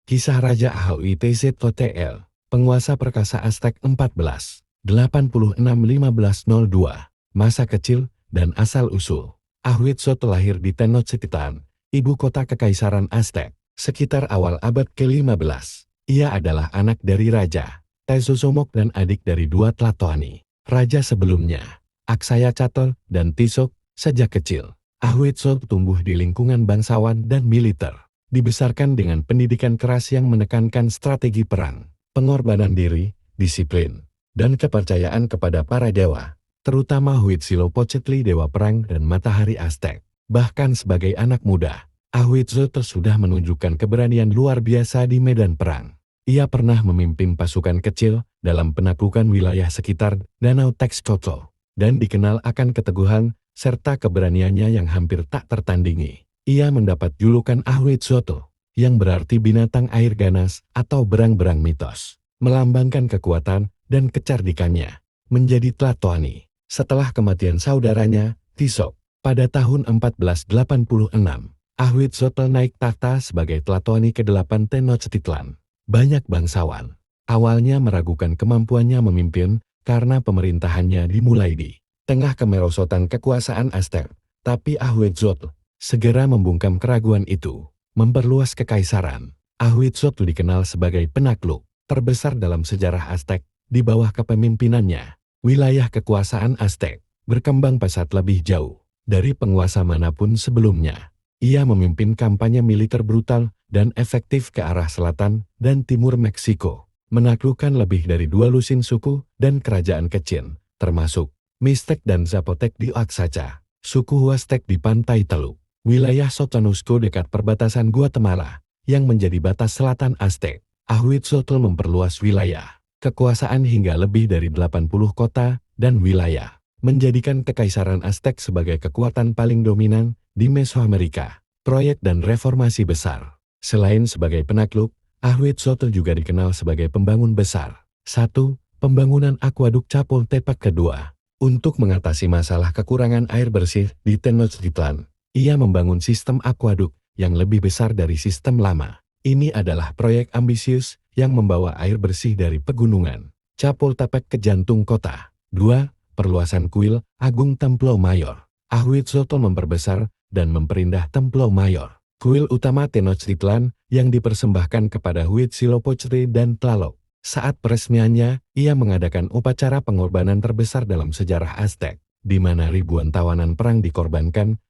Kisah Raja Ahuitzotl, penguasa perkasa Aztec 1486-1502, masa kecil dan asal-usul. Ahuitzotl lahir di Tenochtitlan, ibu kota kekaisaran Aztec, sekitar awal abad ke-15. Ia adalah anak dari Raja Tezozomok dan adik dari dua Tlatoani. Raja sebelumnya, Aksayacatl dan Tisok, sejak kecil. Ahuitzotl tumbuh di lingkungan bangsawan dan militer. Dibesarkan dengan pendidikan keras yang menekankan strategi perang, pengorbanan diri, disiplin, dan kepercayaan kepada para dewa, terutama Huitzilopochtli, dewa perang dan matahari Aztec. Bahkan sebagai anak muda, Ahuitzotl sudah menunjukkan keberanian luar biasa di medan perang. Ia pernah memimpin pasukan kecil dalam penaklukan wilayah sekitar Danau Texcoco, dan dikenal akan keteguhan serta keberaniannya yang hampir tak tertandingi. Ia mendapat julukan Ahuitzotl, yang berarti binatang air ganas atau berang-berang mitos, melambangkan kekuatan dan kecerdikannya. Menjadi Tlatoani, setelah kematian saudaranya, Tisok, pada tahun 1486, Ahuitzotl naik tahta sebagai Tlatoani ke-8 Tenochtitlan. Banyak bangsawan awalnya meragukan kemampuannya memimpin karena pemerintahannya dimulai di tengah kemerosotan kekuasaan Aztec, tapi Ahuitzotl segera membungkam keraguan itu, memperluas kekaisaran. Ahuitzotl dikenal sebagai penakluk terbesar dalam sejarah Aztec. Di bawah kepemimpinannya, wilayah kekuasaan Aztec berkembang pesat lebih jauh dari penguasa manapun sebelumnya. Ia memimpin kampanye militer brutal dan efektif ke arah selatan dan timur Meksiko, menaklukkan lebih dari 2 lusin suku dan kerajaan kecil, termasuk Mixtec dan Zapotec di Oaxaca, suku Huastec di Pantai Teluk. Wilayah Soconusco dekat perbatasan Guatemala, yang menjadi batas selatan Aztec. Ahuitzotl memperluas wilayah kekuasaan hingga lebih dari 80 kota dan wilayah, menjadikan kekaisaran Aztec sebagai kekuatan paling dominan di Mesoamerika. Proyek dan reformasi besar. Selain sebagai penakluk, Ahuitzotl juga dikenal sebagai pembangun besar. 1. Pembangunan akuaduk Chapultepec. Kedua, untuk mengatasi masalah kekurangan air bersih di Tenochtitlan, ia membangun sistem akuaduk yang lebih besar dari sistem lama. Ini adalah proyek ambisius yang membawa air bersih dari pegunungan Chapultepec ke jantung kota. 2. Perluasan kuil Agung Templo Mayor. Ahuitzotl memperbesar dan memperindah Templo Mayor, kuil utama Tenochtitlan yang dipersembahkan kepada Huitzilopochtli dan Tlaloc. Saat peresmiannya, ia mengadakan upacara pengorbanan terbesar dalam sejarah Aztec, di mana ribuan tawanan perang dikorbankan